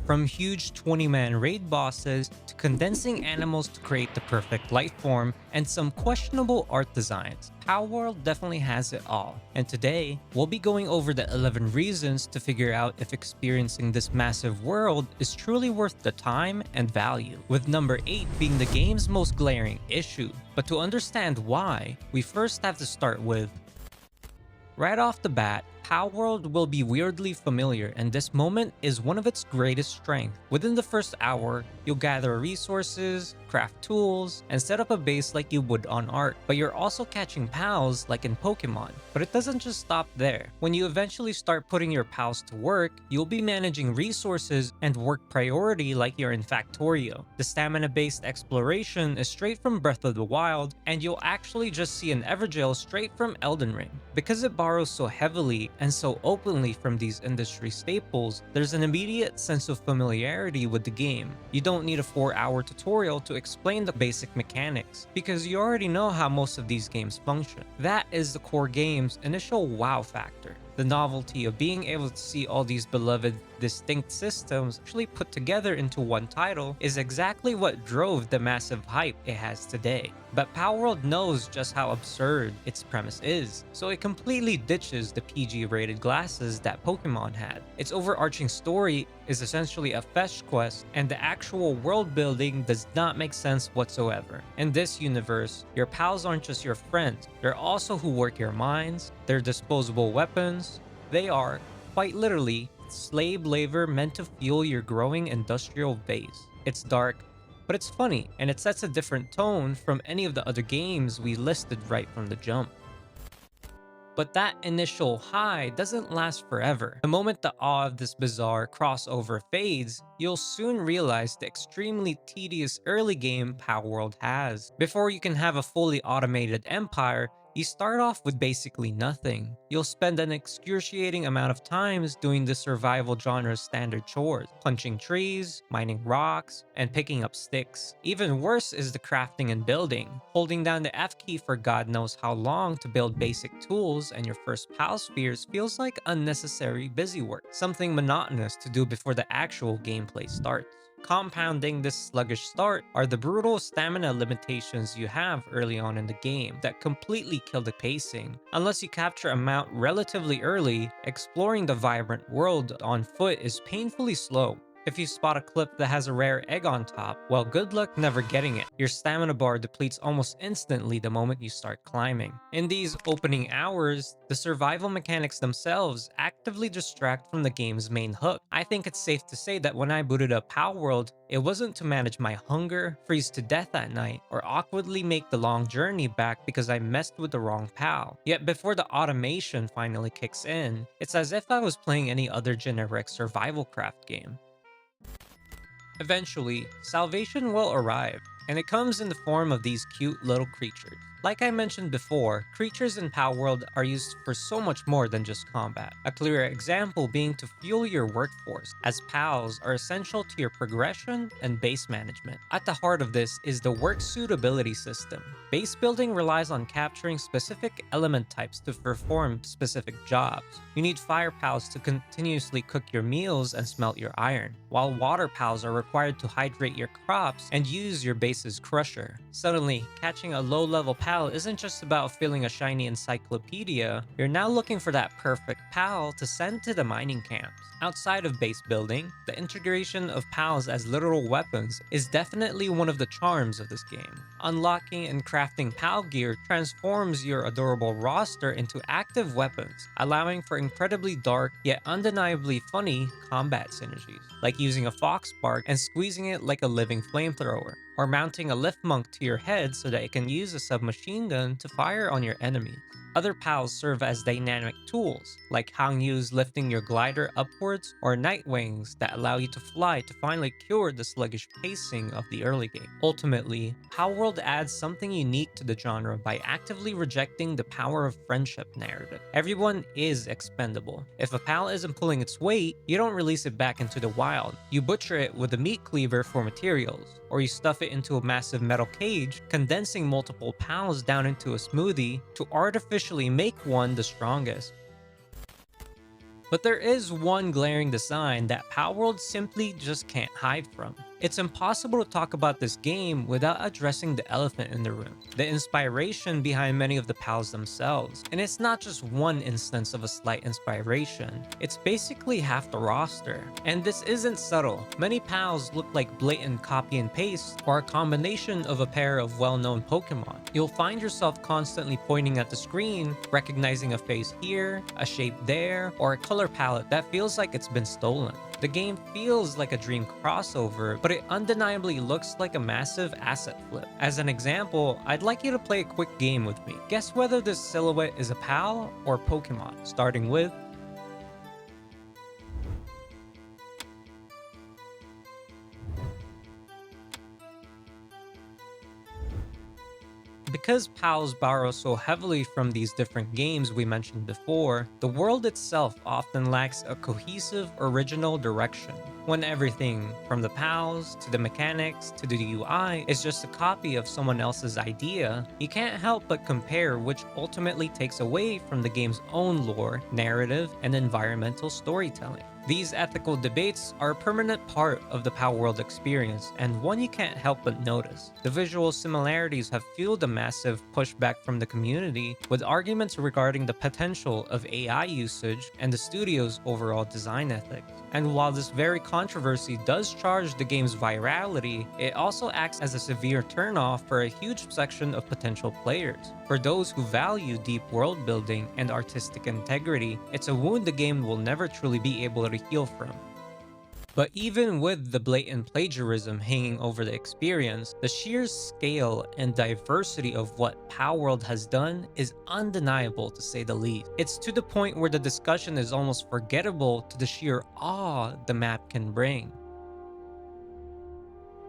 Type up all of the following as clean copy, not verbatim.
From huge 20-man raid bosses to condensing animals to create the perfect life form and some questionable art designs, Palworld definitely has it all. And today, we'll be going over the 11 reasons to figure out if experiencing this massive world is truly worth the time and value, with number 8 being the game's most glaring issue. But to understand why, we first have to start with right off the bat, Palworld will be weirdly familiar, and this moment is one of its greatest strengths. Within the first hour, you'll gather resources, craft tools, and set up a base like you would on Ark, but you're also catching pals like in Pokemon. But it doesn't just stop there. When you eventually start putting your pals to work, you'll be managing resources and work priority like you're in Factorio. The stamina-based exploration is straight from Breath of the Wild, and you'll actually just see an Evergel straight from Elden Ring. Because it borrows so heavily and so openly from these industry staples, there's an immediate sense of familiarity with the game. You don't need a 4-hour tutorial to explain the basic mechanics, because you already know how most of these games function. That is the core game's initial wow factor. The novelty of being able to see all these beloved, distinct systems actually put together into one title is exactly what drove the massive hype it has today. But Palworld knows just how absurd its premise is, so it completely ditches the PG-rated glasses that Pokemon had. Its overarching story is essentially a fetch quest, and the actual world building does not make sense whatsoever. In this universe, your pals aren't just your friends, they're also who work your mines, they're disposable weapons, they are, quite literally, slave labor meant to fuel your growing industrial base. It's dark, but it's funny, and it sets a different tone from any of the other games we listed right from the jump. But that initial high doesn't last forever. The moment the awe of this bizarre crossover fades, you'll soon realize the extremely tedious early game Palworld has. Before you can have a fully automated empire, you start off with basically nothing. You'll spend an excruciating amount of times doing the survival genre's standard chores, punching trees, mining rocks, and picking up sticks. Even worse is the crafting and building. Holding down the F key for God knows how long to build basic tools and your first pal spheres feels like unnecessary busy work, something monotonous to do before the actual gameplay starts. Compounding this sluggish start are the brutal stamina limitations you have early on in the game that completely kill the pacing. Unless you capture a mount relatively early, exploring the vibrant world on foot is painfully slow. If you spot a cliff that has a rare egg on top, well, good luck never getting it. Your stamina bar depletes almost instantly the moment you start climbing. In these opening hours, the survival mechanics themselves actively distract from the game's main hook. I think it's safe to say that when I booted up Palworld, it wasn't to manage my hunger, freeze to death at night, or awkwardly make the long journey back because I messed with the wrong pal. Yet before the automation finally kicks in, it's as if I was playing any other generic survival craft game. Eventually, salvation will arrive, and it comes in the form of these cute little creatures. Like I mentioned before, creatures in Palworld are used for so much more than just combat. A clear example being to fuel your workforce, as pals are essential to your progression and base management. At the heart of this is the work suitability system. Base building relies on capturing specific element types to perform specific jobs. You need fire pals to continuously cook your meals and smelt your iron, while water pals are required to hydrate your crops and use your base's crusher. Suddenly, catching a low-level pal isn't just about filling a shiny encyclopedia, you're now looking for that perfect pal to send to the mining camps. Outside of base building, the integration of pals as literal weapons is definitely one of the charms of this game. Unlocking and crafting pal gear transforms your adorable roster into active weapons, allowing for incredibly dark yet undeniably funny combat synergies, like using a fox bark and squeezing it like a living flamethrower, or mounting a lift monk to your head so that it can use a submachine gun to fire on your enemies. Other pals serve as dynamic tools, like Hangyu's lifting your glider upwards, or Nightwings that allow you to fly to finally cure the sluggish pacing of the early game. Ultimately, Palworld adds something unique to the genre by actively rejecting the power of friendship narrative. Everyone is expendable. If a pal isn't pulling its weight, you don't release it back into the wild. You butcher it with a meat cleaver for materials, or you stuff it into a massive metal cage, condensing multiple pals down into a smoothie to artificially make one the strongest. But there is one glaring design that Palworld simply just can't hide from. It's impossible to talk about this game without addressing the elephant in the room, the inspiration behind many of the pals themselves. And it's not just one instance of a slight inspiration, it's basically half the roster. And this isn't subtle. Many pals look like blatant copy and paste or a combination of a pair of well-known Pokemon. You'll find yourself constantly pointing at the screen, recognizing a face here, a shape there, or a color palette that feels like it's been stolen. The game feels like a dream crossover, but it undeniably looks like a massive asset flip. As an example, I'd like you to play a quick game with me. Guess whether this silhouette is a pal or Pokemon, starting with Because PALs borrow so heavily from these different games we mentioned before, the world itself often lacks a cohesive, original direction. When everything, from the PALs to the mechanics to the UI, is just a copy of someone else's idea, you can't help but compare, which ultimately takes away from the game's own lore, narrative, and environmental storytelling. These ethical debates are a permanent part of the Palworld experience, and one you can't help but notice. The visual similarities have fueled a massive pushback from the community, with arguments regarding the potential of AI usage and the studio's overall design ethics. And while this very controversy does charge the game's virality, it also acts as a severe turnoff for a huge section of potential players. For those who value deep world building and artistic integrity, it's a wound the game will never truly be able to heal from. But even with the blatant plagiarism hanging over the experience, the sheer scale and diversity of what Palworld has done is undeniable, to say the least. It's to the point where the discussion is almost forgettable to the sheer awe the map can bring.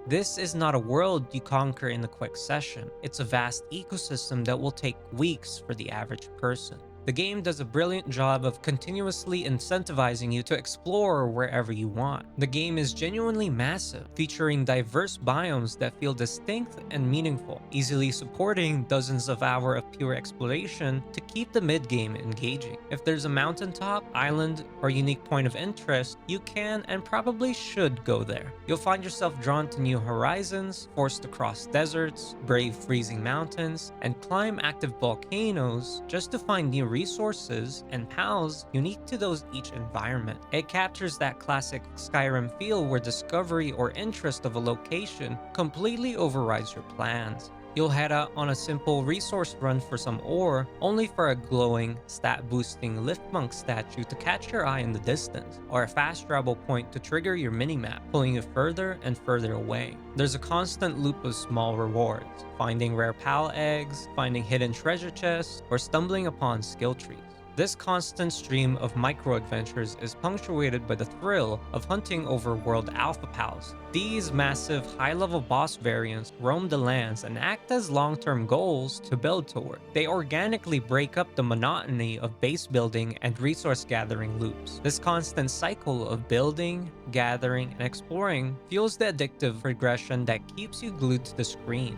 This is not a world you conquer in a quick session. It's a vast ecosystem that will take weeks for the average person. The game does a brilliant job of continuously incentivizing you to explore wherever you want. The game is genuinely massive, featuring diverse biomes that feel distinct and meaningful, easily supporting dozens of hours of pure exploration to keep the mid-game engaging. If there's a mountaintop, island, or unique point of interest, you can and probably should go there. You'll find yourself drawn to new horizons, forced to cross deserts, brave freezing mountains, and climb active volcanoes just to find new resources and pals unique to each environment. It captures that classic Skyrim feel where discovery or interest of a location completely overrides your plans. You'll head out on a simple resource run for some ore, only for a glowing, stat-boosting Liftmonk statue to catch your eye in the distance, or a fast travel point to trigger your minimap, pulling you further and further away. There's a constant loop of small rewards, finding rare pal eggs, finding hidden treasure chests, or stumbling upon skill trees. This constant stream of micro-adventures is punctuated by the thrill of hunting overworld alpha pals. These massive, high-level boss variants roam the lands and act as long-term goals to build toward. They organically break up the monotony of base building and resource gathering loops. This constant cycle of building, gathering, and exploring fuels the addictive progression that keeps you glued to the screen.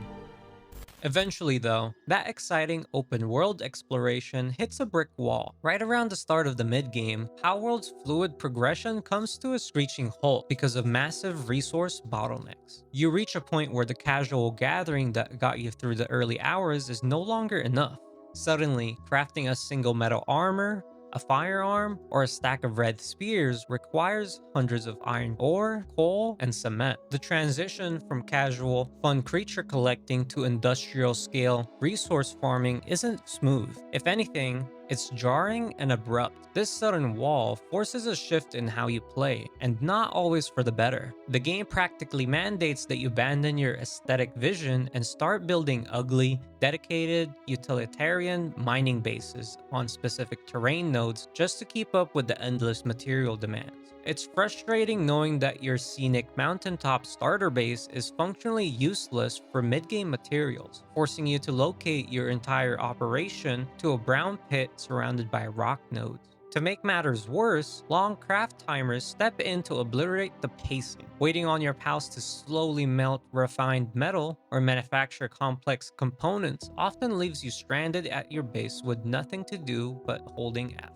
Eventually though, that exciting open world exploration hits a brick wall. Right around the start of the mid-game, Palworld's fluid progression comes to a screeching halt because of massive resource bottlenecks. You reach a point where the casual gathering that got you through the early hours is no longer enough. Suddenly, crafting a single metal armor, a firearm, or a stack of red spears requires hundreds of iron ore, coal, and cement. The transition from casual, fun creature collecting to industrial scale resource farming isn't smooth. If anything, it's jarring and abrupt. This sudden wall forces a shift in how you play, and not always for the better. The game practically mandates that you abandon your aesthetic vision and start building ugly, dedicated, utilitarian mining bases on specific terrain nodes just to keep up with the endless material demands. It's frustrating knowing that your scenic mountaintop starter base is functionally useless for mid-game materials, forcing you to locate your entire operation to a brown pit surrounded by rock nodes. To make matters worse, long craft timers step in to obliterate the pacing. Waiting on your pals to slowly melt refined metal or manufacture complex components often leaves you stranded at your base with nothing to do but holding F.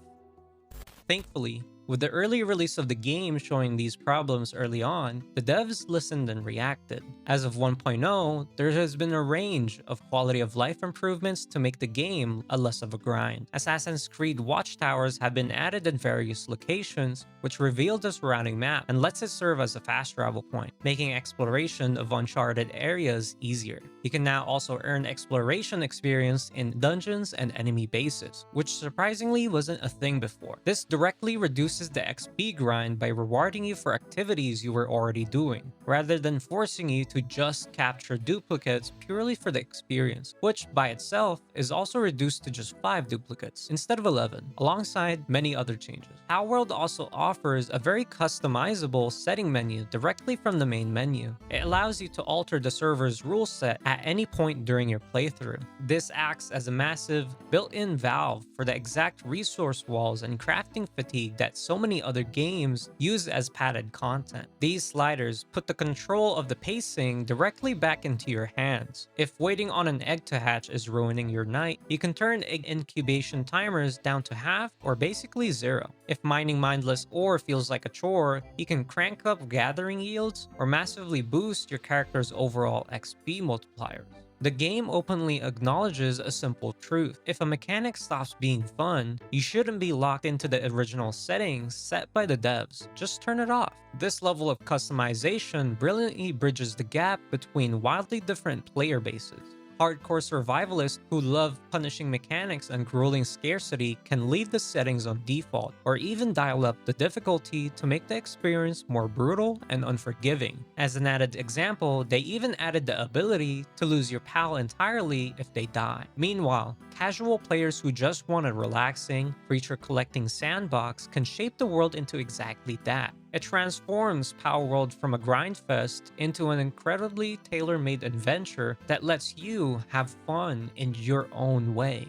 Thankfully, With the early release of the game showing these problems early on, the devs listened and reacted. As of 1.0, there has been a range of quality of life improvements to make the game a less of a grind. Assassin's Creed watchtowers have been added in various locations, which reveal the surrounding map and lets it serve as a fast travel point, making exploration of uncharted areas easier. You can now also earn exploration experience in dungeons and enemy bases, which surprisingly wasn't a thing before. This directly reduces the XP grind by rewarding you for activities you were already doing, rather than forcing you to just capture duplicates purely for the experience, which by itself is also reduced to just 5 duplicates instead of 11, alongside many other changes. Palworld also offers a very customizable setting menu directly from the main menu. It allows you to alter the server's rule set at any point during your playthrough. This acts as a massive built-in valve for the exact resource walls and crafting fatigue that so many other games use as padded content. These sliders put the control of the pacing directly back into your hands. If waiting on an egg to hatch is ruining your night, you can turn egg incubation timers down to half or basically zero. If mining mindless ore feels like a chore, you can crank up gathering yields or massively boost your character's overall XP multipliers. The game openly acknowledges a simple truth. If a mechanic stops being fun, you shouldn't be locked into the original settings set by the devs. Just turn it off. This level of customization brilliantly bridges the gap between wildly different player bases. Hardcore survivalists who love punishing mechanics and grueling scarcity can leave the settings on default, or even dial up the difficulty to make the experience more brutal and unforgiving. As an added example, they even added the ability to lose your pal entirely if they die. Meanwhile, casual players who just want a relaxing, creature collecting sandbox can shape the world into exactly that. It transforms Palworld from a grind fest into an incredibly tailor-made adventure that lets you have fun in your own way.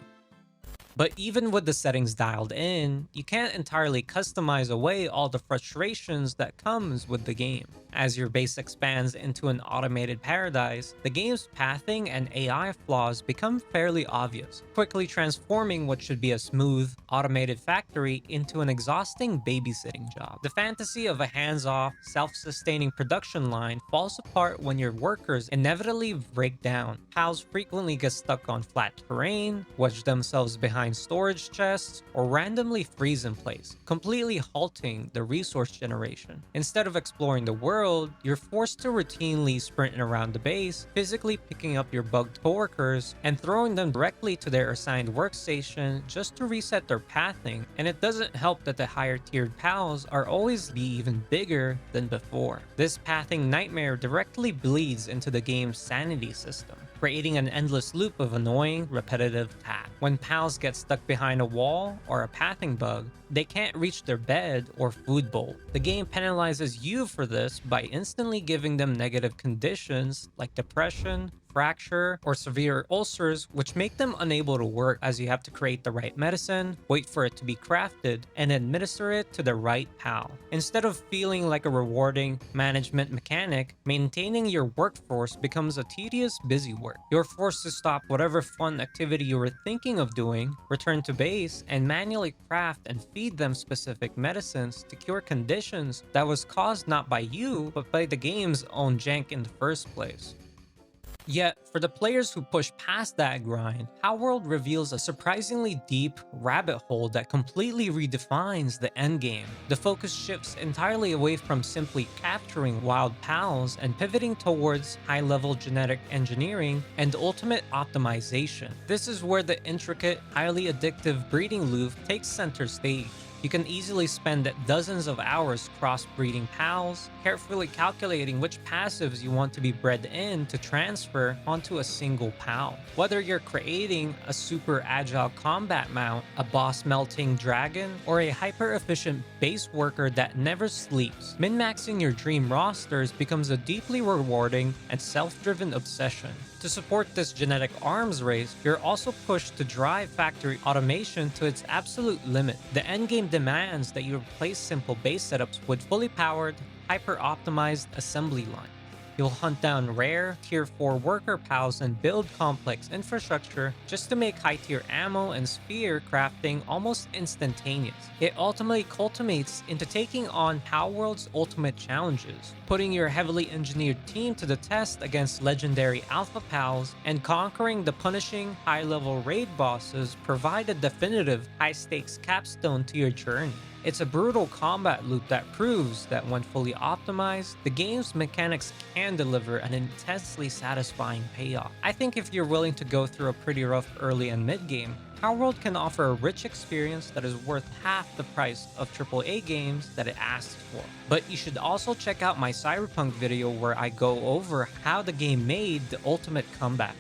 But even with the settings dialed in, you can't entirely customize away all the frustrations that comes with the game. As your base expands into an automated paradise, the game's pathing and AI flaws become fairly obvious, quickly transforming what should be a smooth, automated factory into an exhausting babysitting job. The fantasy of a hands-off, self-sustaining production line falls apart when your workers inevitably break down. Pals frequently get stuck on flat terrain, wedge themselves behind storage chests, or randomly freeze in place, completely halting the resource generation. Instead of exploring the world, you're forced to routinely sprint around the base, physically picking up your bugged coworkers and throwing them directly to their assigned workstation just to reset their pathing. And it doesn't help that the higher tiered pals are always be even bigger than before. This pathing nightmare directly bleeds into the game's sanity system, creating an endless loop of annoying, repetitive tasks. When pals get stuck behind a wall or a pathing bug, they can't reach their bed or food bowl. The game penalizes you for this by instantly giving them negative conditions like depression, fracture, or severe ulcers, which make them unable to work, as you have to create the right medicine, wait for it to be crafted, and administer it to the right pal. Instead of feeling like a rewarding management mechanic, maintaining your workforce becomes a tedious, busy work. You're forced to stop whatever fun activity you were thinking of doing, return to base, and manually craft and feed them specific medicines to cure conditions that was caused not by you, but by the game's own jank in the first place. Yet, for the players who push past that grind, Palworld reveals a surprisingly deep rabbit hole that completely redefines the endgame. The focus shifts entirely away from simply capturing wild pals and pivoting towards high-level genetic engineering and ultimate optimization. This is where the intricate, highly addictive breeding loop takes center stage. You can easily spend dozens of hours crossbreeding pals, carefully calculating which passives you want to be bred in to transfer onto a single pal. Whether you're creating a super agile combat mount, a boss-melting dragon, or a hyper-efficient base worker that never sleeps, min-maxing your dream rosters becomes a deeply rewarding and self-driven obsession. To support this genetic arms race, you're also pushed to drive factory automation to its absolute limit. The endgame demands that you replace simple base setups with fully powered, hyper-optimized assembly line. You'll hunt down rare, tier 4 worker pals and build complex infrastructure just to make high tier ammo and spear crafting almost instantaneous. It ultimately culminates into taking on Palworld's ultimate challenges, putting your heavily engineered team to the test against legendary alpha pals, and conquering the punishing high-level raid bosses provide a definitive high-stakes capstone to your journey. It's a brutal combat loop that proves that when fully optimized, the game's mechanics can deliver an intensely satisfying payoff. I think if you're willing to go through a pretty rough early and mid game, Palworld can offer a rich experience that is worth half the price of AAA games that it asks for. But you should also check out my Cyberpunk video where I go over how the game made the ultimate comeback.